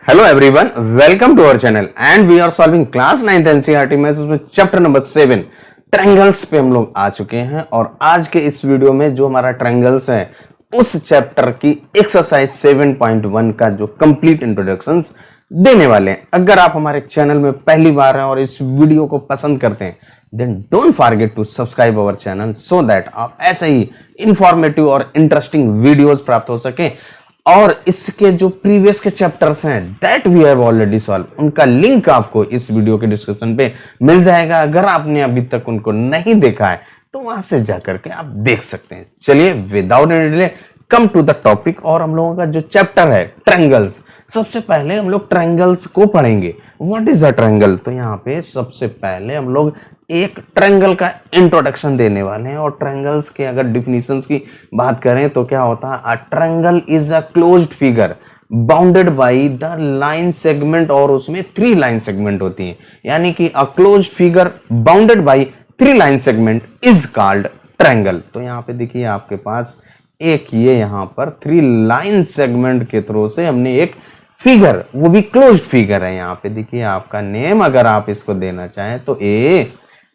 Hello everyone, welcome to our channel and we are solving class 9th NCERT maths में chapter number 7 triangles पे हम लोग आ चुके हैं। और आज के इस वीडियो में जो हमारा ट्रायंगल्स है उस चैप्टर की एक्सरसाइज 7.1 का जो कंप्लीट इंट्रोडक्शंस देने वाले हैं। अगर आप हमारे चैनल में पहली बार हैं और इस वीडियो को पसंद करते हैं then don't forget to subscribe our channel so that आप ऐसे ही इंफॉर्मेटिव और इंटरेस्टिंग वीडियोस प्राप्त हो सके। और इसके जो प्रीवियस के चैप्टर्स हैं that we have already solve, उनका लिंक आपको इस वीडियो के डिस्क्रिप्शन पे मिल जाएगा। अगर आपने अभी तक उनको नहीं देखा है तो वहां से जाकर के आप देख सकते हैं। चलिए without any delay come to the topic. और हम लोगों का जो चैप्टर है ट्रायंगल्स, सबसे पहले हम लोग ट्रायंगल्स को पढ़ेंगे। What is a triangle? तो यहाँ पे सबसे पहले हम लोग एक ट्रायंगल का इंट्रोडक्शन देने वाले हैं। और ट्रायंगल्स के अगर डिफिनीशंस की बात करें तो क्या होता है? A triangle is a closed figure bounded by the line segment, और उसमें 3 लाइन सेगमेंट होती हैं। यानी कि a closed figure bounded by 3 line segment is called triangle. तो यहाँ पे देखिए आपके पास एक ये यहाँ पर 3 लाइन सेगमेंट के थ्रू से हमने एक फिगर, वो भी क्लोज्ड फिगर है। यहाँ पे देखिए आपका नेम अगर आप इसको देना चाहें तो ए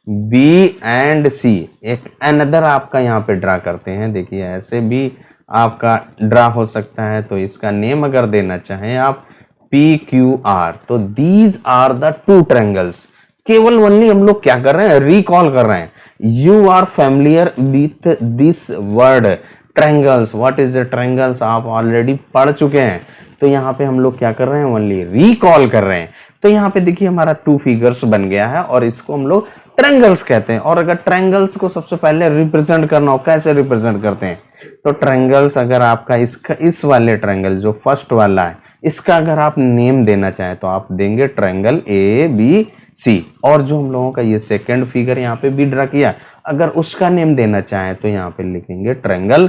बी एंड सी, एक अनदर आपका यहाँ पे ड्रा करते हैं। देखिए ऐसे भी आपका ड्रा हो सकता है। तो इसका नेम अगर देना चाहें आप पी क्यू आर, तो दीज आर द 2 ट्रायंगल्स। केवल ओनली हम लोग क्या कर रहे हैं? रिकॉल कर रहे हैं। You are familiar with this word triangles. What is the triangles आप ऑलरेडी पढ़ चुके हैं। तो यहाँ पे हम लोग क्या कर रहे हैं? ओनली रिकॉल कर रहे हैं। तो यहाँ पे देखिए हमारा 2 फिगर्स बन गया है और इसको हम लोग ट्रायंगल्स कहते हैं। और अगर ट्रायंगल्स को सबसे पहले रिप्रेजेंट करना हो, कैसे रिप्रेजेंट करते हैं? तो ट्रायंगल्स अगर आपका इसका इस वाले ट्रायंगल जो फर्स्ट वाला है इसका अगर आप नेम देना चाहें तो आप देंगे ट्रायंगल ए बी सी। और जो हम लोगों का ये सेकंड फिगर यहाँ पे भी ड्रा किया, अगर उसका नेम देना चाहें तो यहाँ पे लिखेंगे ट्रायंगल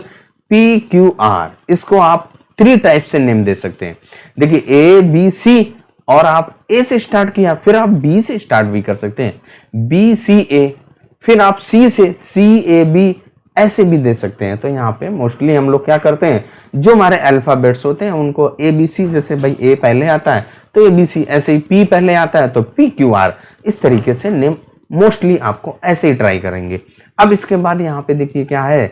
पी क्यू आर। इसको आप 3 टाइप से नेम दे सकते हैं। देखिए ए बी सी, और आप ए से स्टार्ट किया फिर आप बी से स्टार्ट भी कर सकते हैं, बी सी ए, फिर आप सी से सी ए बी ऐसे भी दे सकते हैं। तो यहाँ पे मोस्टली हम लोग क्या करते हैं, जो हमारे अल्फाबेट्स होते हैं उनको ए बी सी, जैसे भाई ए पहले आता है तो ए बी सी, ऐसे ही पी पहले आता है तो पी क्यू आर, इस तरीके से नेम मोस्टली आपको ऐसे ही ट्राई करेंगे। अब इसके बाद यहाँ पे देखिए क्या है,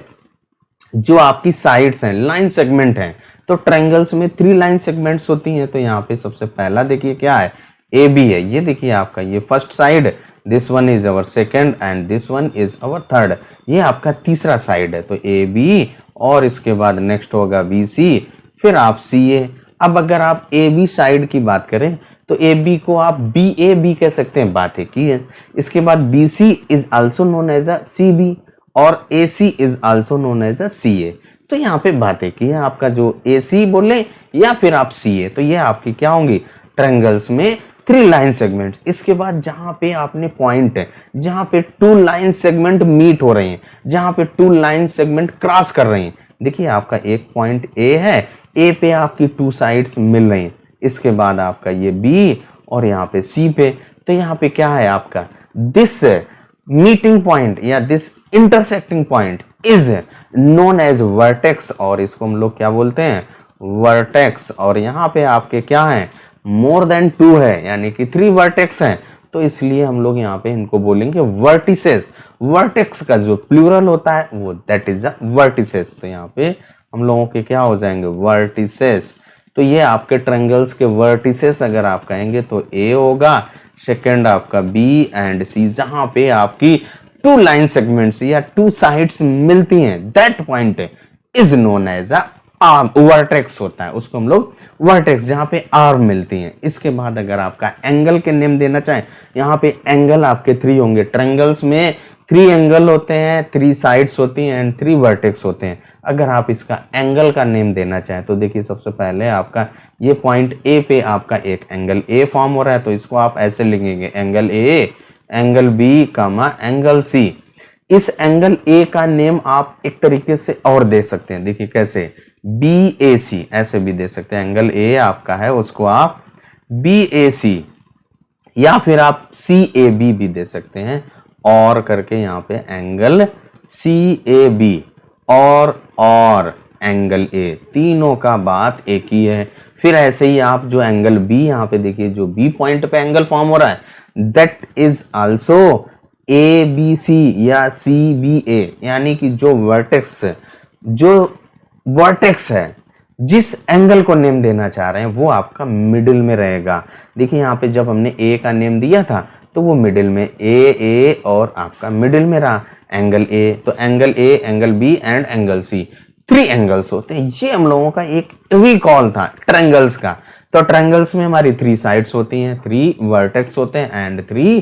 जो आपकी साइड्स हैं, लाइन सेगमेंट हैं। तो ट्रायंगल्स में 3 लाइन सेगमेंट्स होती हैं। तो यहाँ पे सबसे पहला देखिए क्या है, ए बी है। ये देखिए आपका ये first side, this one is our second and this one is our third. ये आपका तीसरा साइड है। तो ए बी, और इसके बाद नेक्स्ट होगा बी सी, फिर आप सी ए। अब अगर आप ए बी साइड की बात करें तो ए बी को आप बी ए बी कह सकते हैं, बात एक ही है। इसके बाद B C is also known as a C B, और A C is also known as a C A. तो यहाँ पे बातें की है, आपका जो ए सी बोले या फिर आप सी ए, तो ये आपकी क्या होंगी ट्रायंगल्स में 3 लाइन सेगमेंट्स। इसके बाद जहां पे आपने पॉइंट है, जहां पे 2 लाइन सेगमेंट मीट हो रहे हैं, जहां पे 2 लाइन सेगमेंट क्रॉस कर रहे हैं। देखिए आपका एक पॉइंट ए है, ए पे आपकी 2 साइड्स मिल रही हैं। इसके बाद आपका ये बी और यहाँ पे सी पे। तो यहाँ पे क्या है आपका, दिस मीटिंग पॉइंट या this intersecting point is known as vertex, और इसको हम लोग क्या बोलते हैं, वर्टेक्स। और यहाँ पे आपके क्या है, मोर देन 2 है, यानी कि 3 वर्टेक्स हैं। तो इसलिए हम लोग यहाँ पे इनको बोलेंगे वर्टिसेस। वर्टेक्स का जो प्लूरल होता है वो दैट इज अ वर्टिसेस। तो यहाँ पे हम लोगों के क्या हो जाएंगे, वर्टिसेस। तो ये आपके ट्रायंगल्स के वर्टिसेस अगर आप कहेंगे तो ए होगा, सेकंड आपका बी एंड सी। जहां पे आपकी 2 लाइन सेगमेंट्स या 2 साइड्स मिलती हैं that point is known as a arm, vertex होता है, उसको हम लोग वर्टेक्स, जहां पे आर्म मिलती हैं। इसके बाद अगर आपका एंगल के नेम देना चाहें, यहाँ पे एंगल आपके 3 होंगे। ट्रायंगल्स में 3 एंगल होते हैं, 3 साइड्स होती हैं एंड 3 वर्टेक्स होते हैं। अगर आप इसका एंगल का नेम देना चाहें तो देखिए सबसे पहले आपका ये पॉइंट ए पे आपका एक एंगल ए फॉर्म हो रहा है, तो इसको आप ऐसे लिखेंगे, angle A, angle B comma angle C. इस एंगल ए का नेम आप एक तरीके से और दे सकते हैं, देखिए कैसे, बी ए सी ऐसे भी दे सकते हैं। एंगल ए आपका है उसको आप बी ए सी, या फिर आप सी ए बी भी दे सकते हैं, और करके यहाँ पे एंगल सी ए बी और एंगल ए, तीनों का बात एक ही है। फिर ऐसे ही आप जो एंगल बी यहाँ पे देखिए, जो बी पॉइंट पे एंगल फॉर्म हो रहा है, that is also A B C या सी बी ए, यानी कि जो वर्टेक्स है जिस एंगल को नेम देना चाह रहे हैं वो आपका मिडिल में रहेगा। देखिए यहाँ पे जब हमने ए का नेम दिया था तो वो मिडिल में ए और आपका मिडिल में रहा एंगल ए, तो angle A, angle B and angle C, 3 angles होते हैं। ये हम लोगों का एक रिकॉल था ट्रायंगल्स का। तो ट्रायंगल्स में हमारी 3 साइड्स होती हैं, 3 वर्टेक्स होते हैं एंड 3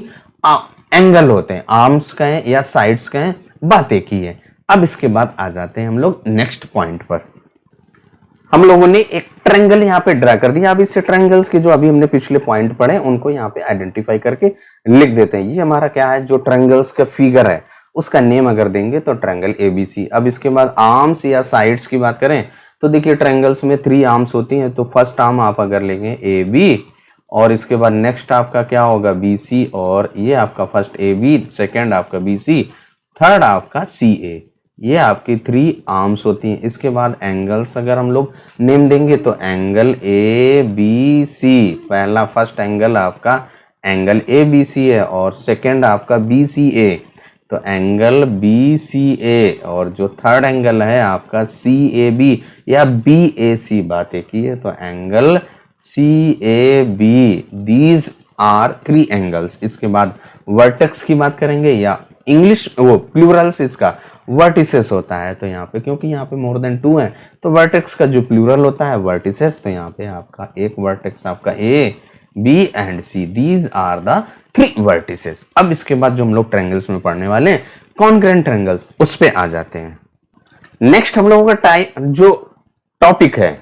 एंगल होते हैं, आर्म्स कहें या साइड्स कहें, बातें की है। अब इसके बाद आ जाते हैं हम लोग नेक्स्ट पॉइंट पर। हम लोगों ने एक ट्रायंगल यहाँ पे ड्रा कर दिया। अब इस ट्रायंगल्स के जो अभी हमने पिछले पॉइंट पढ़े उनको यहाँ पे आइडेंटिफाई करके लिख देते हैं। ये हमारा क्या है, जो ट्रायंगल्स का फिगर है उसका नेम अगर देंगे तो ट्रायंगल एबीसी। अब इसके बाद आर्म्स या साइड्स की बात करें तो देखिए ट्रायंगल्स में 3 आर्म्स होती हैं, तो फर्स्ट आर्म आप अगर लेंगे ए बी, और इसके बाद नेक्स्ट आपका क्या होगा बी सी, और ये आपका फर्स्ट ए बी, सेकेंड आपका बी सी, थर्ड आपका सी ए। ये आपकी 3 आर्म्स होती हैं। इसके बाद एंगल्स अगर हम लोग नेम देंगे तो एंगल ए बी सी, पहला फर्स्ट एंगल आपका एंगल ए बी सी है और सेकेंड आपका बी सी ए, तो एंगल बी सी ए, और जो थर्ड एंगल है आपका सी ए बी या बी ए सी, बातें की है तो angle C A B. These are 3 angles. इसके बाद वर्टेक्स की बात करेंगे या इंग्लिश वो प्लूरल्स इसका वर्टिसेस होता है, तो यहाँ पे क्योंकि यहाँ पे मोर देन 2 है तो वर्टेक्स का जो प्लूरल होता है वर्टिसेस, तो यहाँ पे आपका एक वर्टेक्स आपका A B and C, these are the 3 vertices. अब इसके बाद जो हम लोग ट्रायंगल्स में पढ़ने वाले हैं कॉन्ग्रुएंट ट्रायंगल्स, उस पे आ जाते हैं। नेक्स्ट हम लोगों का जो टॉपिक है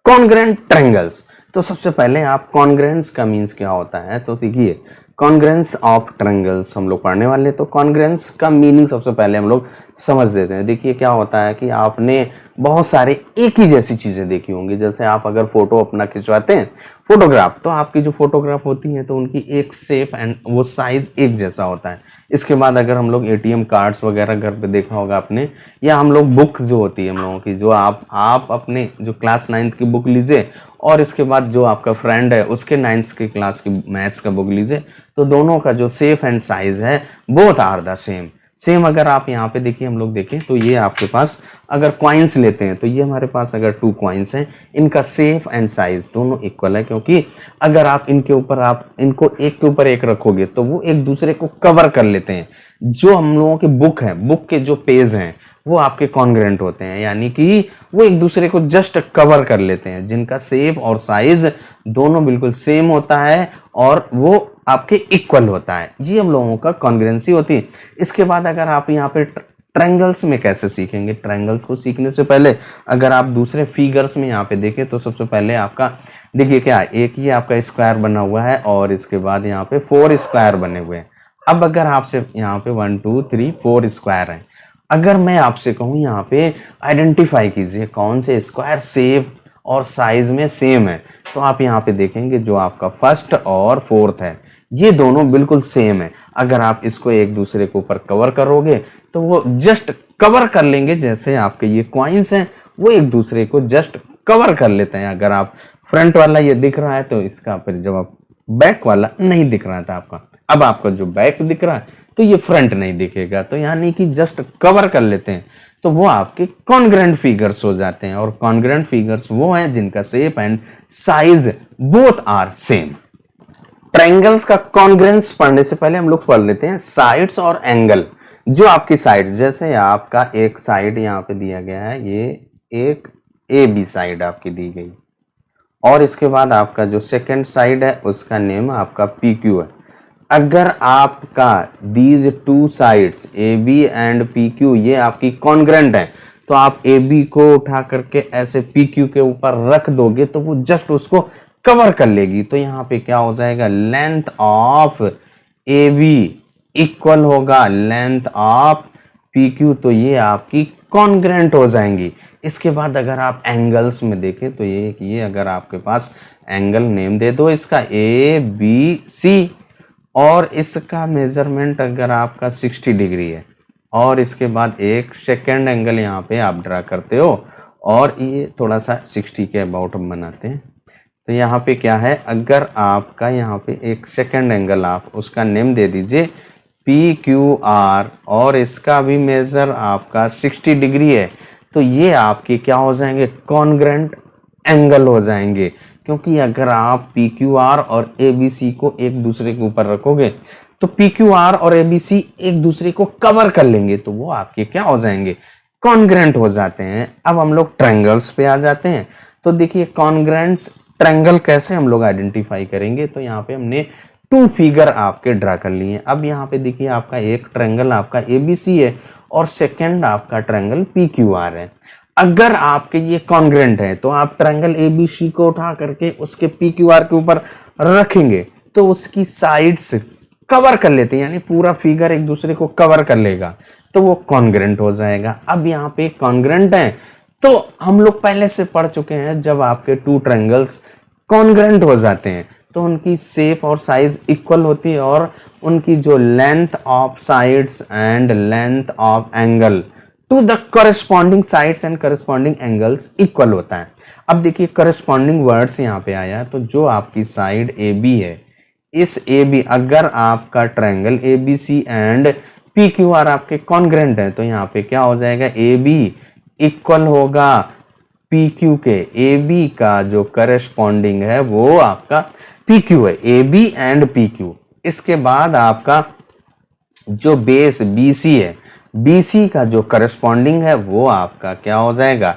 कॉन्ग्रुएंट ट्रायंगल्स। तो सबसे पहले आप कॉन्ग्रुएंस का मीन्स क्या होता है तो देखिए, कॉन्ग्रुएंस ऑफ ट्रायंगल्स हम लोग पढ़ने वाले हैं। तो कॉन्ग्रुएंस का मीनिंग सबसे पहले हम लोग समझ देते हैं। देखिए क्या होता है कि आपने बहुत सारे एक ही जैसी चीजें देखी होंगी। जैसे आप अगर फोटो अपना खिंचवाते हैं फोटोग्राफ, तो आपकी जो फोटोग्राफ होती है तो उनकी एक शेप एंड वो साइज एक जैसा होता है। इसके बाद अगर हम लोग एटीएम कार्ड्स वगैरह घर पे देखा होगा आपने, या हम लोग बुक जो होती है हम लोगों की, जो आप अपने जो क्लास 9th की बुक लीजिए और इसके बाद जो आपका फ्रेंड है उसके 9th की क्लास की मैथ्स का बुक लीजिए, तो दोनों का जो शेप एंड साइज है बोथ आर द सेम। अगर आप यहाँ पे देखिए, हम लोग देखें तो ये आपके पास अगर कॉइन्स लेते हैं तो ये हमारे पास अगर 2 कॉइन्स हैं, इनका शेप एंड साइज दोनों इक्वल है, क्योंकि अगर आप इनके ऊपर आप इनको एक के ऊपर एक रखोगे तो वो एक दूसरे को कवर कर लेते हैं। जो हम लोगों की बुक है, बुक के जो पेज हैं वो आपके कॉन्ग्रुएंट होते हैं, यानी कि वो एक दूसरे को जस्ट कवर कर लेते हैं, जिनका शेप और साइज दोनों बिल्कुल सेम होता है और वो आपके इक्वल होता है। ये हम लोगों का कॉन्ग्रुएंसी होती है। इसके बाद अगर आप यहाँ पे ट्रायंगल्स में कैसे सीखेंगे, ट्रायंगल्स को सीखने से पहले अगर आप दूसरे फिगर्स में यहाँ पे देखें तो सबसे पहले आपका देखिए क्या है, एक ये आपका स्क्वायर बना हुआ है और इसके बाद यहाँ पे 4 स्क्वायर बने हुए हैं। अब अगर आपसे यहाँ पे 1 2 3 4 स्क्वायर हैं, अगर मैं आपसे कहूँ यहाँ पे आइडेंटिफाई कीजिए कौन से स्क्वायर शेप और साइज में सेम है, तो आप यहाँ पे देखेंगे जो आपका फर्स्ट और फोर्थ है ये दोनों बिल्कुल सेम है। अगर आप इसको एक दूसरे के ऊपर कवर करोगे तो वो जस्ट कवर कर लेंगे, जैसे आपके ये कॉइन्स हैं वो एक दूसरे को जस्ट कवर कर लेते हैं। अगर आप फ्रंट वाला ये दिख रहा है तो इसका फिर जब आप बैक वाला नहीं दिख रहा था आपका, अब आपका जो बैक दिख रहा है तो ये फ्रंट नहीं दिखेगा, तो यानी कि जस्ट कवर कर लेते हैं, तो वो आपके कॉन्ग्रुएंट फिगर्स हो जाते हैं। और कॉन्ग्रुएंट फिगर्स वो हैं जिनका shape and size both are same. Triangles का कॉन्ग्रुएंस पढ़ने से पहले हम लोग पढ़ लेते हैं साइड्स और एंगल। जो आपकी साइड्स, जैसे आपका एक साइड यहाँ पे दिया गया है, ये एक ए बी साइड आपकी दी गई, और इसके बाद आपका जो सेकंड साइड है उसका नेम आपका पी क्यू है। अगर आपका these 2 sides A B and P Q ये आपकी कॉन्ग्रुएंट है, तो आप ए बी को उठा करके ऐसे पी क्यू के ऊपर रख दोगे तो वो जस्ट उसको कवर कर लेगी। तो यहाँ पे क्या हो जाएगा, length of A B equal होगा लेंथ ऑफ पी क्यू, तो ये आपकी कॉन्ग्रुएंट हो जाएंगी। इसके बाद अगर आप एंगल्स में देखें तो ये अगर आपके पास एंगल नेम दे दो इसका ए बी सी, और इसका मेजरमेंट अगर आपका 60 डिग्री है, और इसके बाद एक सेकेंड एंगल यहाँ पे आप ड्रा करते हो और ये थोड़ा सा 60 के अबाउट हम बनाते हैं, तो यहाँ पे क्या है, अगर आपका यहाँ पे एक सेकेंड एंगल आप उसका नेम दे दीजिए पी क्यू आर और इसका भी मेजर आपका 60 डिग्री है, तो ये आपके क्या हो जाएंगे, कॉन्ग्रेंट एंगल हो जाएंगे। क्योंकि अगर आप पी क्यू आर और ए बी सी को एक दूसरे के ऊपर रखोगे तो पी क्यू आर और ए बी सी एक दूसरे को कवर कर लेंगे, तो वो आपके क्या हो जाएंगे, कॉन्ग्रेंट हो जाते हैं। अब हम लोग ट्रायंगल्स पे आ जाते हैं। तो देखिए कॉन्ग्रेंट्स ट्रायंगल कैसे हम लोग आइडेंटिफाई करेंगे, तो यहाँ पे हमने 2 फिगर आपके ड्रा कर लिए। अब यहाँ पे देखिए आपका एक ट्रायंगल आपका एबीसी है और सेकंड आपका ट्रायंगल पीक्यूआर है। अगर आपके ये कॉन्ग्रेंट है तो आप ट्रायंगल एबीसी को उठा करके उसके पीक्यूआर के ऊपर रखेंगे तो उसकी साइड्स कवर कर लेते हैं, यानी पूरा फिगर एक दूसरे को कवर कर लेगा, तो वो कॉन्ग्रेंट हो जाएगा। अब यहाँ पे कॉन्ग्रेंट है तो हम लोग पहले से पढ़ चुके हैं, जब आपके 2 ट्रायंगल्स कॉन्ग्रेंट हो जाते हैं तो उनकी शेप और साइज इक्वल होती है और उनकी जो length of sides and length of angle to the corresponding sides and corresponding angles equal होता है। अब देखिए करस्पॉन्डिंग वर्ड्स यहाँ पे आया, तो जो आपकी साइड ए बी है, इस ए बी अगर आपका triangle A B C and P Q R आपके कॉन्ग्रेंट है तो यहाँ पे क्या हो जाएगा, ए बी इक्वल होगा पी क्यू के। ए बी का जो करस्पॉन्डिंग है वो आपका पी क्यू है, A B and P Q. इसके बाद आपका जो बेस बी सी है, बी सी का जो करस्पॉन्डिंग है वो आपका क्या हो जाएगा,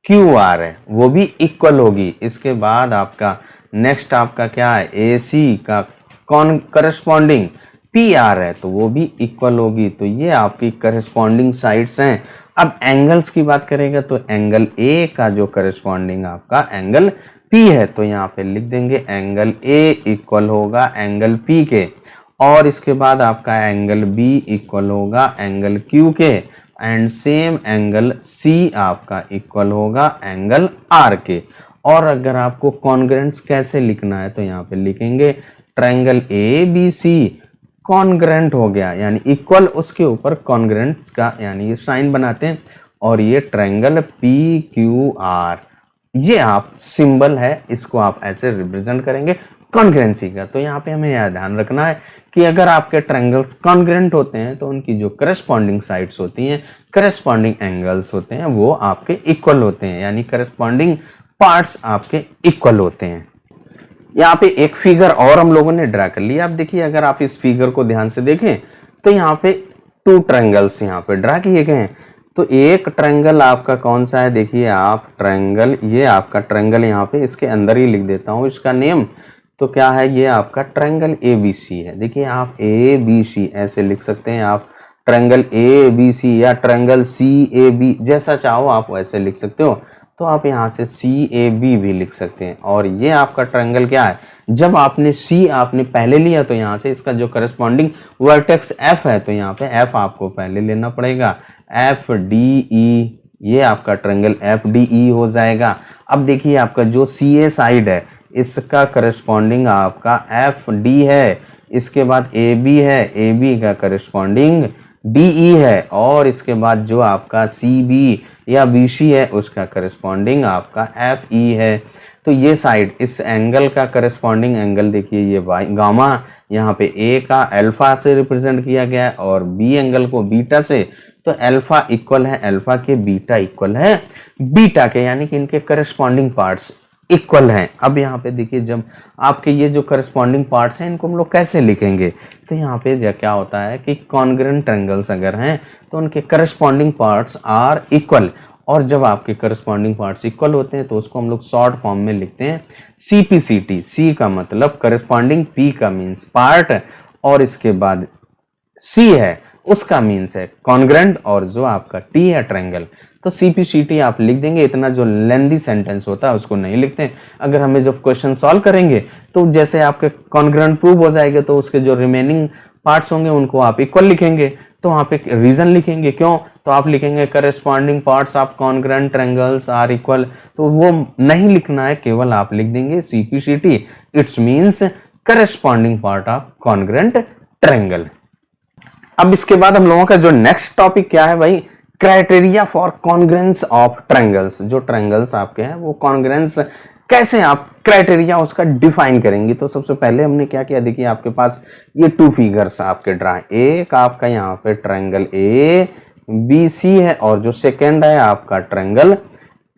क्यू आर है, वो भी इक्वल होगी। इसके बाद आपका नेक्स्ट आपका क्या है, ए सी का करस्पॉन्डिंग पी आर है तो वो भी इक्वल होगी। तो ये आपकी करस्पॉन्डिंग साइड्स हैं। अब एंगल्स की बात करेंगे तो एंगल ए का जो करस्पॉन्डिंग आपका एंगल पी है तो यहाँ पे लिख देंगे एंगल ए इक्वल होगा एंगल पी के, और इसके बाद आपका एंगल बी इक्वल होगा एंगल क्यू के, एंड सेम एंगल सी आपका इक्वल होगा एंगल आर के। और अगर आपको कॉन्ग्रेंट्स कैसे लिखना है तो यहाँ पे लिखेंगे triangle A B C congruent हो गया, यानी इक्वल उसके ऊपर कॉन्ग्रेंट्स का यानी ये साइन बनाते हैं, और ये ट्रायंगल पी क्यू आर, ये आप सिंबल है, इसको आप ऐसे रिप्रेजेंट करेंगे कॉन्ग्रेंसी का। तो यहाँ पे हमें यह ध्यान रखना है कि अगर आपके ट्रायंगल्स कॉन्ग्रेंट होते हैं तो उनकी जो करस्पॉन्डिंग साइड्स होती हैं, करस्पॉन्डिंग एंगल्स होते हैं, वो आपके इक्वल होते हैं, यानी करस्पॉन्डिंग पार्ट्स आपके इक्वल होते हैं। यहाँ पे एक फिगर और हम लोगों ने ड्रा कर लिया। अब देखिए अगर आप इस फिगर को ध्यान से देखें तो यहाँ पे 2 ट्रायंगल्स यहाँ पे ड्रा किए गए हैं। तो एक ट्रायंगल आपका कौन सा है, देखिए आप ट्रायंगल, ये आपका ट्रायंगल यहाँ पे इसके अंदर ही लिख देता हूँ इसका नेम, तो क्या है, ये आपका ट्रायंगल ए बी सी है। देखिए आप ए बी सी ऐसे लिख सकते हैं, आप ट्रायंगल ए बी सी या ट्रायंगल सी ए बी, जैसा चाहो आप वैसे लिख सकते हो। तो आप यहाँ से सी ए बी भी लिख सकते हैं। और ये आपका ट्रायंगल क्या है, जब आपने सी आपने पहले लिया तो यहाँ से इसका जो करस्पॉन्डिंग वर्टेक्स एफ है तो यहाँ पे एफ आपको पहले लेना पड़ेगा, एफ डी ई, ये आपका ट्रायंगल एफ डी ई हो जाएगा। अब देखिए आपका जो सी ए साइड है इसका करस्पॉन्डिंग आपका एफ डी है, इसके बाद ए बी है, ए बी का करस्पॉन्डिंग DE है, और इसके बाद जो आपका CB या BC है उसका करस्पॉन्डिंग आपका FE है। तो ये साइड इस एंगल का करस्पॉन्डिंग एंगल देखिए ये गामा, यहाँ पे A का अल्फा से रिप्रेजेंट किया गया है और B एंगल को बीटा से, तो अल्फा इक्वल है अल्फा के, बीटा इक्वल है बीटा के, यानी कि इनके करस्पॉन्डिंग पार्ट्स इक्वल हैं। अब यहाँ पे देखिए जब आपके ये जो करस्पॉन्डिंग पार्ट्स हैं इनको हम लोग कैसे लिखेंगे, तो यहाँ पे क्या होता है कि कॉन्ग्रेंट ट्रायंगल्स अगर हैं तो उनके करस्पॉन्डिंग पार्ट्स आर इक्वल, और जब आपके करस्पॉन्डिंग पार्ट्स इक्वल होते हैं तो उसको हम लोग शॉर्ट फॉर्म में लिखते हैं CPCT। C का मतलब करस्पॉन्डिंग, P का मीन्स पार्ट, और इसके बाद C है उसका मीन्स है कॉन्ग्रेंट, और जो आपका T है ट्रायंगल, तो CPCT आप लिख देंगे। इतना जो लेंदी सेंटेंस होता है उसको नहीं लिखते। अगर हमें जब क्वेश्चन सॉल्व करेंगे तो जैसे आपके कॉन्ग्रेंट प्रूव हो जाएंगे तो उसके जो रिमेनिंग पार्ट्स होंगे उनको आप इक्वल लिखेंगे। तो वहाँ पे रीजन लिखेंगे, क्यों, तो आप लिखेंगे corresponding parts of congruent triangles are equal, तो वो नहीं लिखना है, केवल आप लिख देंगे CPCT, it's means corresponding part of congruent triangle. अब इसके बाद हम लोगों का जो नेक्स्ट टॉपिक क्या है भाई, criteria for congruence of triangles. जो ट्रायंगल्स आपके हैं वो कॉन्ग्रेंस कैसे आप क्राइटेरिया उसका डिफाइन करेंगे। तो सबसे पहले हमने क्या किया, देखिए आपके पास ये टू फिगर्स आपके ड्रा है, एक आपका यहाँ पे ट्रायंगल ए बी सी है और जो सेकेंड है आपका ट्रायंगल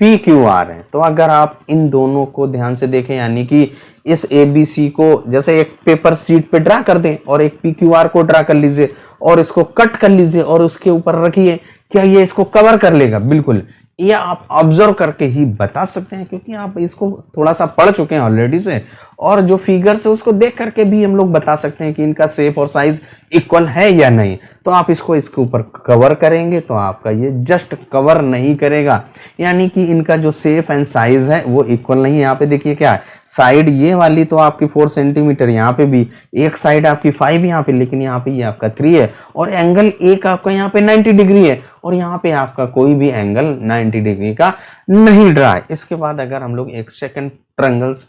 पी क्यू आर है। तो अगर आप इन दोनों को ध्यान से देखें, यानी कि इस ए बी सी को जैसे एक पेपर शीट पे ड्रा कर दें और एक पी क्यू आर को ड्रा कर लीजिए और इसको कट कर लीजिए और उसके ऊपर रखिए, क्या ये इसको कवर कर लेगा? बिल्कुल, ये आप ऑब्जर्व करके ही बता सकते हैं, क्योंकि आप इसको थोड़ा सा पढ़ चुके हैं ऑलरेडी से, और जो फिगर है उसको देख करके भी हम लोग बता सकते हैं कि इनका शेप और साइज इक्वल है या नहीं। तो आप इसको इसके ऊपर कवर करेंगे तो आपका ये जस्ट कवर नहीं करेगा, यानी कि इनका जो शेप एंड साइज है वो इक्वल नहीं है। यहाँ पे देखिए क्या है, साइड ये वाली तो आपकी 4 सेंटीमीटर, यहाँ पे भी एक साइड आपकी 5 यहाँ पे, लेकिन यहाँ पे ये आपका 3 है, और एंगल एक आपका यहाँ पे 90 डिग्री है और यहाँ पे आपका कोई भी एंगल 90 डिग्री का नहीं ड्रा है। इसके बाद अगर हम लोग एक सेकंड ट्रायंगल्स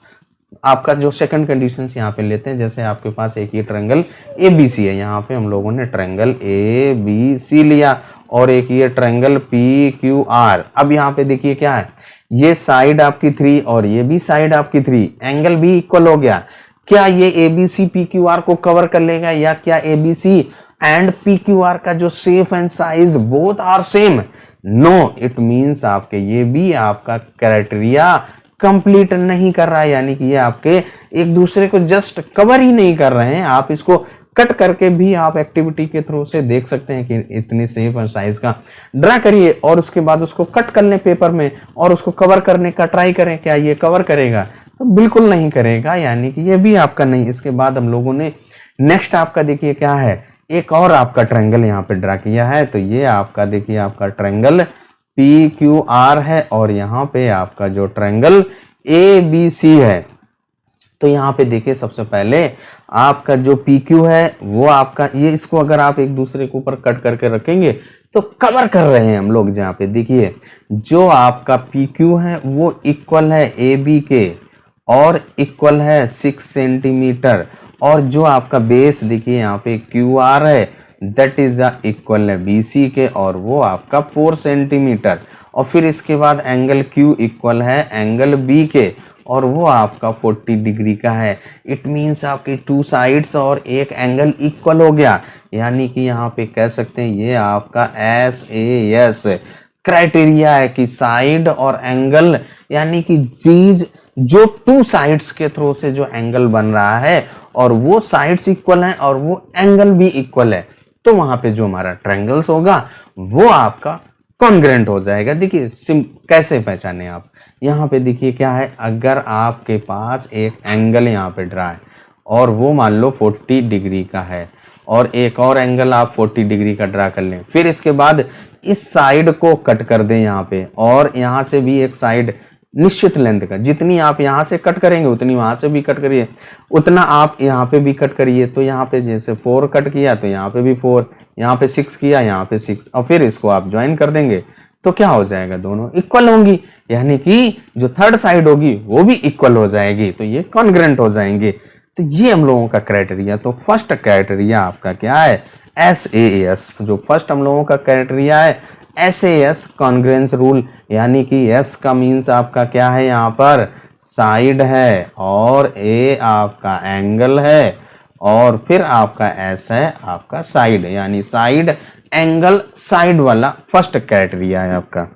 आपका जो सेकंड कंडीशंस यहाँ पे लेते हैं, जैसे आपके पास एक ये ट्रायंगल ए बी सी है, यहाँ पे हम लोगों ने ट्रायंगल ए बी सी लिया और एक ये ट्रायंगल पी क्यू आर। अब यहाँ पे देखिए क्या है, ये साइड आपकी 3 और ये भी साइड आपकी 3, एंगल भी इक्वल हो गया। क्या ये A B C P Q R को कवर कर लेगा, या क्या A B C and P Q R का जो shape and size both are same? No, it means आपके ये भी आपका क्राइटेरिया कंप्लीट नहीं कर रहा है, यानी कि ये आपके एक दूसरे को जस्ट कवर ही नहीं कर रहे हैं। आप इसको कट करके भी आप एक्टिविटी के थ्रू से देख सकते हैं कि इतने शेप और साइज का ड्रा करिए और उसके बाद उसको कट कर लें पेपर में और उसको कवर करने का ट्राई करें, क्या ये कवर करेगा? तो बिल्कुल नहीं करेगा, यानी कि ये भी आपका नहीं। इसके बाद हम लोगों ने नेक्स्ट आपका देखिए क्या है, एक और आपका ट्रायंगल यहाँ पे ड्रा किया है। तो ये आपका देखिए आपका ट्रायंगल पी क्यू आर है और यहाँ पे आपका जो ट्रायंगल ए बी सी है। तो यहाँ पे देखिए सबसे पहले आपका जो पी क्यू है वो आपका ये, इसको अगर आप एक दूसरे के ऊपर कट करके रखेंगे तो कवर कर रहे हैं हम लोग। जहाँ पे देखिए जो आपका पी क्यू है वो इक्वल है ए बी के और इक्वल है 6 सेंटीमीटर, और जो आपका बेस देखिए यहाँ पे क्यू आर है दैट इज इक्वल है बी सी के और वो आपका 4 सेंटीमीटर, और फिर इसके बाद एंगल क्यू इक्वल है एंगल बी के और वो आपका 40 डिग्री का है। इट मीन्स आपके टू साइड्स और एक एंगल इक्वल हो गया, यानी कि यहाँ पे कह सकते हैं ये आपका SAS क्राइटेरिया है कि साइड और एंगल, यानी कि चीज जो टू साइड्स के थ्रू से जो एंगल बन रहा है और वो साइड्स इक्वल हैं और वो एंगल भी इक्वल है, तो वहां पे जो हमारा ट्रायंगल्स होगा वो आपका कॉन्ग्रेंट हो जाएगा। देखिए कैसे पहचाने आप, यहाँ पे देखिए क्या है, अगर आपके पास एक एंगल यहाँ पे ड्रा है और वो मान लो 40 डिग्री का है और एक और एंगल आप 40 डिग्री का ड्रा कर लें, फिर इसके बाद इस साइड को कट कर दें यहाँ पे और यहाँ से भी एक साइड निश्चित लेंथ का, जितनी आप यहाँ से कट करेंगे उतनी वहां से भी कट करिए, उतना आप यहाँ पे भी कट करिए। तो यहाँ पे जैसे 4 कट किया तो यहाँ पे भी 4, यहाँ पे 6 किया यहाँ पे 6, और फिर इसको आप ज्वाइन कर देंगे तो क्या हो जाएगा, दोनों इक्वल होंगी, यानी कि जो थर्ड साइड होगी वो भी इक्वल हो जाएगी, तो ये कॉन्ग्रेंट हो जाएंगे। तो ये हम लोगों का क्राइटेरिया। तो फर्स्ट क्राइटेरिया आपका क्या है, SAS। जो फर्स्ट हम लोगों का क्राइटेरिया है SAS कॉन्ग्रेंस रूल, यानी कि S का मीन्स आपका क्या है, यहाँ पर साइड है और A आपका एंगल है और फिर आपका S है आपका साइड, यानी साइड एंगल साइड वाला फर्स्ट क्राइटेरिया है आपका।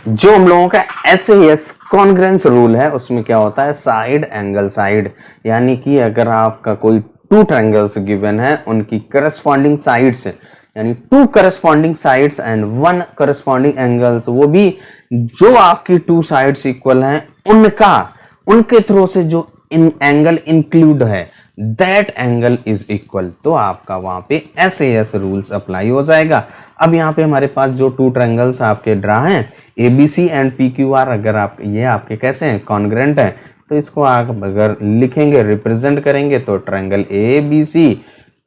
जो हम लोगों का SAS कॉन्ग्रेंस रूल है उसमें क्या होता है, साइड एंगल साइड, यानी कि अगर आपका कोई टू ट्रायंगल्स गिवन है उनकी करस्पॉन्डिंग साइड्स, यानी 2 corresponding sides and 1 corresponding angles, वो भी जो आपकी 2 साइड्स इक्वल हैं उनके थ्रू से जो इन एंगल इंक्लूड है दैट एंगल इज इक्वल, तो आपका वहां पे SAS रूल्स अप्लाई हो जाएगा। अब यहाँ पे हमारे पास जो 2 ट्रायंगल्स आपके ड्रा हैं ABC एंड PQR, अगर आप ये आपके कैसे हैं, कॉन्ग्रेंट है, तो इसको आप अगर लिखेंगे रिप्रेजेंट करेंगे तो ट्रायंगल ABC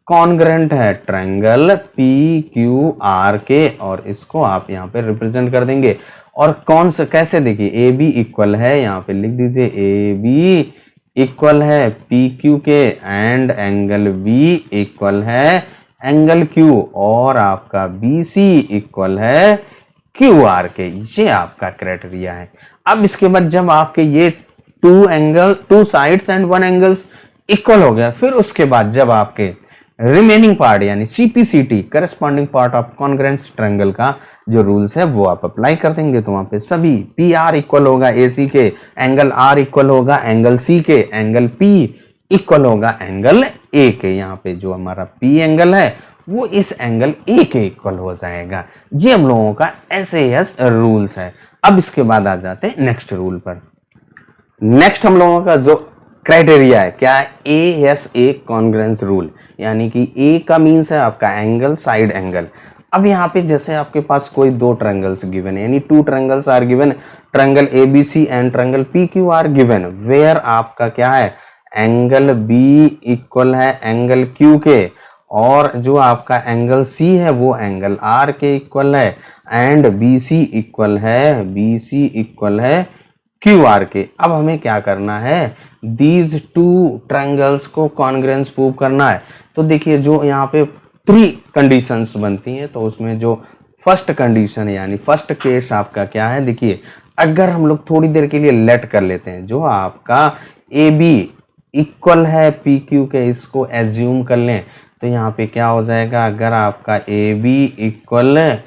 कॉन्ग्रेंट है ट्रायंगल PQR के, और इसको आप यहाँ पे रिप्रेजेंट कर देंगे। और कौन सा कैसे, देखिए AB इक्वल है, यहाँ पे लिख दीजिए AB इक्वल है PQ के एंड एंगल B इक्वल है एंगल Q, और आपका BC इक्वल है QR के। ये आपका क्राइटेरिया है। अब इसके बाद जब आपके ये two sides and one angles equal हो गया। फिर उसके बाद जब आपके रिमेनिंग पार्ट यानी CPCT corresponding part of congruence triangle का जो रूल्स है वो आप अप्लाई कर देंगे, तो वहां पे सभी पी आर इक्वल होगा ए सी के, एंगल आर इक्वल होगा एंगल सी के, एंगल पी इक्वल होगा एंगल ए के। यहाँ पे जो हमारा पी एंगल है वो इस एंगल ए के इक्वल हो जाएगा। ये हम लोगों का SAS रूल्स है। अब इसके बाद आ जाते हैं नेक्स्ट रूल पर। नेक्स्ट हम लोगों का जो क्राइटेरिया है क्या है, ASA कॉन्ग्रेंस रूल, यानी कि ए का मीन्स है आपका एंगल, साइड एंगल। अब यहाँ पे जैसे आपके पास कोई दो ट्रायंगल्स गिवन है, यानी two triangles are given, triangle ABC and triangle PQ are given, where आपका क्या है एंगल B इक्वल है एंगल Q के, और जो आपका एंगल C है वो एंगल R के इक्वल है, एंड BC इक्वल है QR के। अब हमें क्या करना है, दीज टू ट्रायंगल्स को कॉन्ग्रेंस प्रूव करना है। तो देखिए जो यहाँ पे 3 कंडीशंस बनती हैं, तो उसमें जो फर्स्ट कंडीशन यानी फर्स्ट केस आपका क्या है, देखिए अगर हम लोग थोड़ी देर के लिए लेट कर लेते हैं, जो आपका AB इक्वल है PQ के, इसको एज्यूम कर लें, तो यहाँ पे क्या हो जाएगा, अगर आपका AB इक्वल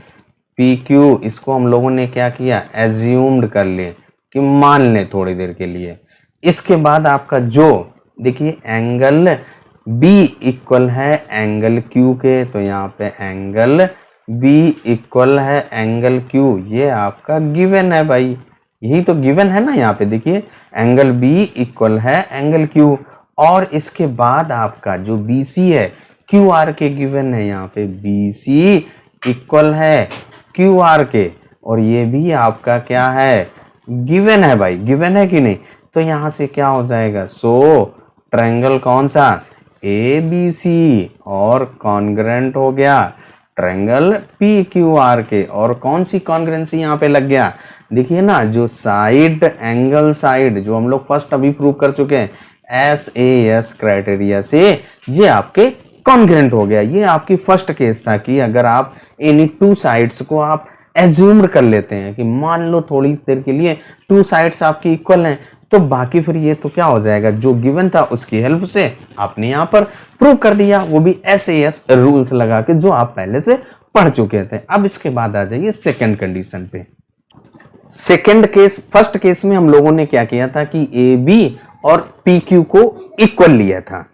PQ, इसको हम लोगों ने क्या किया एज्यूम्ड कर ले कि मान लें थोड़ी देर के लिए। इसके बाद आपका जो देखिए एंगल B इक्वल है एंगल Q के, तो यहाँ पे एंगल B इक्वल है एंगल Q, ये आपका गिवन है भाई, यही तो गिवन है ना। यहाँ पे देखिए एंगल B इक्वल है एंगल Q, और इसके बाद आपका जो BC है QR के गिवन है, यहाँ पे BC इक्वल है QR के, और ये भी आपका क्या है गिवन है भाई, गिवन है कि नहीं। तो यहाँ से क्या हो जाएगा, सो ट्रायंगल कौन सा ABC और कॉन्ग्रेंट हो गया ट्रायंगल PQR के। और कौन सी कॉन्ग्रेंसी यहाँ पे लग गया, देखिए ना, जो साइड एंगल साइड जो हम लोग फर्स्ट अभी प्रूव कर चुके हैं SAS क्राइटेरिया से, ये आपके कॉन्ग्रेंट हो गया। ये आपकी फर्स्ट केस था कि अगर आप एनी टू साइड्स को आप एज्यूम कर लेते हैं कि मान लो थोड़ी देर के लिए टू साइड्स आपकी इक्वल हैं, तो बाकी फिर ये तो क्या हो जाएगा, जो गिवन था उसकी हेल्प से आपने यहाँ पर प्रूव कर दिया, वो भी SAS रूल्स लगा के जो आप पहले से पढ़ चुके थे। अब इसके बाद आ जाइए सेकंड कंडीशन पे। सेकंड केस, फर्स्ट केस में हम लोगों ने क्या किया था कि AB और PQ को इक्वल लिया था।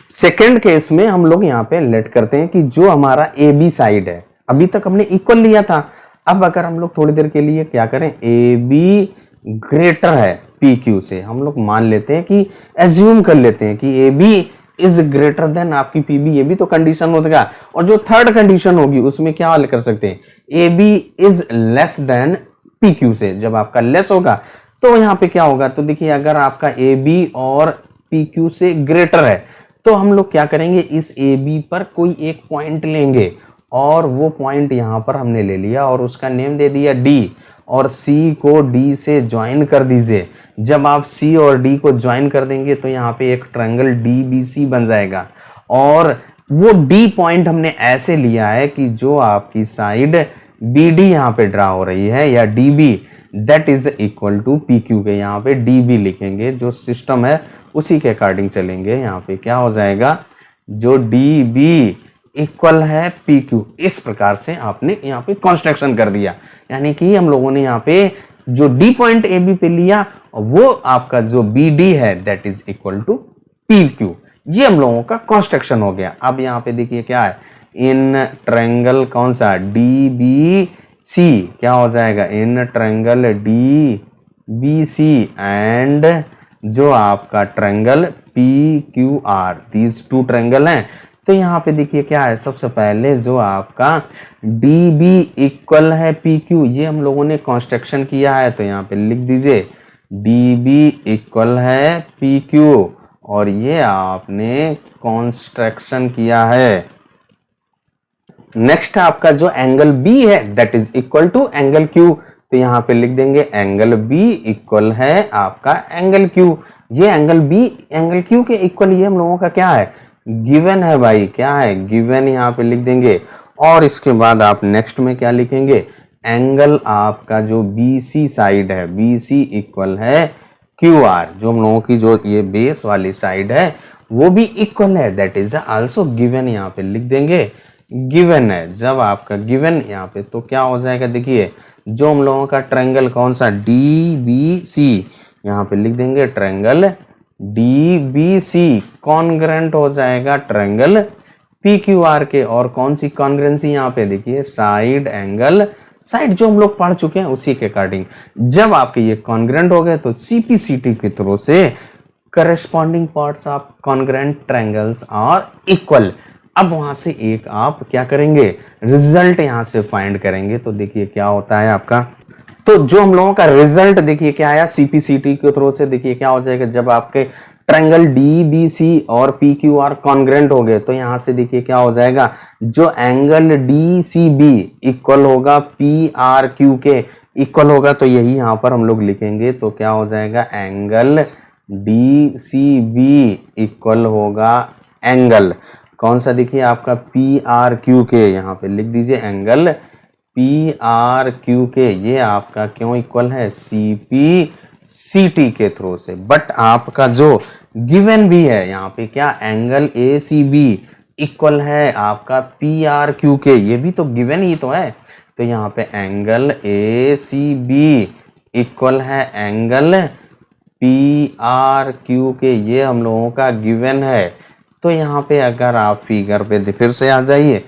सेकंड केस में हम लोग यहाँ पे लेट करते हैं कि जो हमारा AB साइड है, अभी तक हमने इक्वल लिया था, अब अगर हम लोग थोड़ी देर के लिए क्या करें, AB ग्रेटर है PQ से, हम लोग मान लेते हैं कि एज्यूम कर लेते हैं कि AB इज ग्रेटर देन आपकी PB, ये भी तो कंडीशन होगा। और जो थर्ड कंडीशन होगी उसमें क्या हल कर सकते हैं, AB is less than PQ से, जब आपका लेस होगा तो यहाँ पे क्या होगा, तो देखिए अगर आपका AB और PQ से ग्रेटर है, तो हम लोग क्या करेंगे, इस AB पर कोई एक पॉइंट लेंगे, और वो पॉइंट यहाँ पर हमने ले लिया और उसका नेम दे दिया D, और C को D से ज्वाइन कर दीजिए। जब आप C और D को ज्वाइन कर देंगे तो यहाँ पे एक ट्रायंगल DBC बन जाएगा, और वो D पॉइंट हमने ऐसे लिया है कि जो आपकी साइड BD यहाँ पे ड्रा हो रही है या DB, that is equal to PQ के, यहाँ पे DB लिखेंगे, जो सिस्टम है उसी के अकॉर्डिंग चलेंगे। यहाँ पे क्या हो जाएगा, जो DB इक्वल है PQ, इस प्रकार से आपने यहाँ पे कंस्ट्रक्शन कर दिया, यानी कि हम लोगों ने यहाँ पे जो D पॉइंट AB पे लिया, वो आपका जो BD है that is equal to PQ, ये हम लोगों का कंस्ट्रक्शन हो गया। अब यहाँ पे देखिए क्या है, इन ट्रायंगल कौन सा DBC क्या हो जाएगा, इन ट्रायंगल DBC एंड जो आपका triangle PQR, these two triangle हैं। तो यहाँ पे देखिए क्या है, सबसे पहले जो आपका DB इक्वल है PQ, ये हम लोगों ने कंस्ट्रक्शन किया है, तो यहाँ पे लिख दीजिए DB इक्वल है PQ, और ये आपने कंस्ट्रक्शन किया है। नेक्स्ट आपका जो एंगल B है that is equal to angle Q, तो यहाँ पे लिख देंगे एंगल B इक्वल है आपका एंगल Q, ये एंगल B एंगल Q के इक्वल, ये हम लोगों का क्या है गिवन है भाई, क्या है गिवन, यहाँ पे लिख देंगे। और इसके बाद आप नेक्स्ट में क्या लिखेंगे, एंगल आपका जो BC साइड है BC इक्वल है क्यू आर, जो हम लोगों की जो ये बेस वाली साइड है वो भी इक्वल है, दैट इज आल्सो गिवन। यहाँ पे लिख देंगे गिवन है। जब आपका गिवन यहाँ पे तो क्या हो जाएगा, देखिए जो हम लोगों का ट्रायंगल कौन सा डी बी सी, यहाँ पे लिख देंगे triangle D B C congruent हो जाएगा ट्रायंगल पी क्यू आर के। और कौन सी कॉन्ग्रेंसी यहाँ पे देखिए, साइड एंगल साइड, जो हम लोग पढ़ चुके हैं उसी के अकॉर्डिंग। जब आपके ये कॉन्ग्रेंट हो गए तो सीपीसीटी के थ्रू से corresponding parts of congruent triangles are equal. अब वहां से एक आप क्या करेंगे, रिजल्ट यहां से फाइंड करेंगे। तो देखिए क्या होता है आपका, तो जो हम लोगों का रिजल्ट देखिए क्या आया सीपीसीटी के थ्रू से, देखिए क्या हो जाएगा, जब आपके ट्रायंगल डी बी सी और पी क्यू आर कॉन्ग्रेंट हो गए तो यहां से देखिए क्या हो जाएगा, जो angle D C B equal होगा पी आर क्यू के इक्वल होगा। तो यही यहां पर हम लोग लिखेंगे, तो क्या हो जाएगा, angle D C B equal होगा एंगल कौन सा, देखिए आपका पी आर क्यू के, यहाँ पे लिख दीजिए एंगल पी आर क्यू के। ये आपका क्यों इक्वल है, सी पी सी टी के थ्रू से। बट आपका जो गिवन भी है यहाँ पे क्या, angle A C B equal है आपका पी आर क्यू के, ये भी तो गिवन ही तो है। तो यहाँ पे angle A C B equal है एंगल पी आर क्यू के, ये हम लोगों का गिवन है। तो यहाँ पे अगर आप फिगर पे फिर से आ जाइए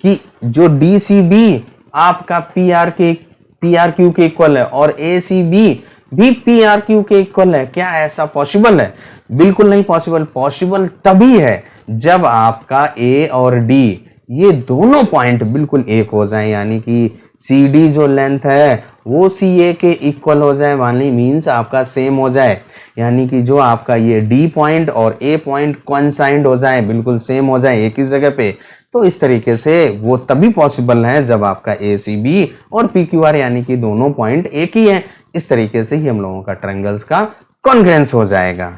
कि जो डी सी बी आपका पी आर क्यू के इक्वल है और ए सी बी भी पी आर क्यू के इक्वल है, क्या ऐसा पॉसिबल है? बिल्कुल नहीं पॉसिबल। पॉसिबल तभी है जब आपका ए और डी ये दोनों पॉइंट बिल्कुल एक हो जाए, यानी कि सी डी जो लेंथ है वो सी ए के इक्वल हो जाए, वाली मीन्स आपका सेम हो जाए, यानी कि जो आपका ये डी पॉइंट और ए पॉइंट कोइंसाइड हो जाए, बिल्कुल सेम हो जाए एक ही जगह पे। तो इस तरीके से वो तभी पॉसिबल है जब आपका ए सी बी और पी क्यू आर यानी कि दोनों पॉइंट एक ही है। इस तरीके से ही हम लोगों का ट्रायंगल्स का कॉन्ग्रेंस हो जाएगा।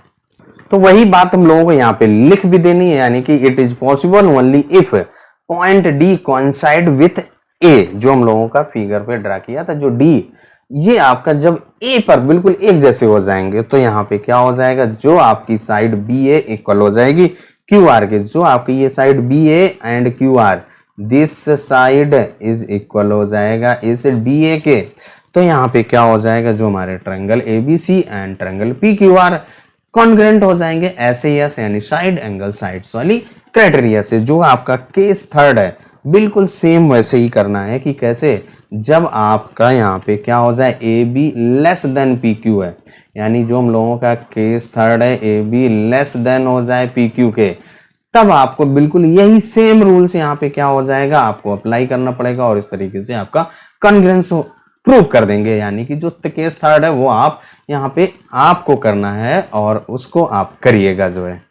तो वही बात हम लोगों को यहाँ पे लिख भी देनी है, यानी कि it is possible only if point D coincide with A, जो हम लोगों का फिगर पे ड्रा किया था, जो डी ये आपका जब ए पर बिल्कुल एक जैसे हो जाएंगे तो यहाँ पे क्या हो जाएगा, जो आपकी साइड बी ए इक्वल हो जाएगी क्यू आर के, जो आपकी ये side B A and Q R this side is equal हो जाएगा इस डी ए के। तो यहाँ पे क्या हो जाएगा, जो हमारे triangle A B C and triangle P Q R congruent हो जाएंगे SAS यानी साइड एंगल साइड्स वाली क्राइटेरिया से। जो आपका केस थर्ड है बिल्कुल सेम वैसे ही करना है कि कैसे, जब आपका यहाँ पे क्या हो जाए A be less than P Q है, यानी जो हम लोगों का केस थर्ड है ए बी लेस देन हो जाए पी क्यू के, तब आपको बिल्कुल यही सेम रूल्स यहाँ पे क्या हो जाएगा, आपको अप्लाई करना पड़ेगा और इस तरीके से आपका कॉन्ग्रेंस प्रूव कर देंगे। यानी कि जो केस थर्ड है वो आप यहाँ पे आपको करना है और उसको आप करिएगा जो है।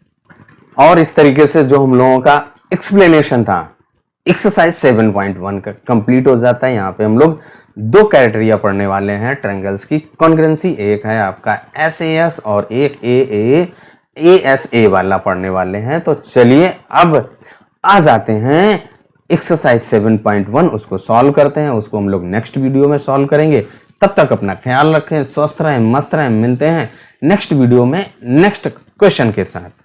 और इस तरीके से जो हम लोगों का एक्सप्लेनेशन था एक्सरसाइज 7.1 का कंप्लीट हो जाता है। यहाँ पे हम लोग दो क्राइटेरिया पढ़ने वाले हैं ट्रायंगल्स की कॉन्ग्रेंसी, एक है आपका SAS और एक ASA वाला पढ़ने वाले हैं। तो चलिए अब आ जाते हैं एक्सरसाइज 7.1, उसको सॉल्व करते हैं। उसको हम लोग नेक्स्ट वीडियो में सॉल्व करेंगे। तब तक अपना ख्याल रखें, स्वस्थ रहें, मस्त रहें। मिलते हैं नेक्स्ट वीडियो में नेक्स्ट क्वेश्चन के साथ।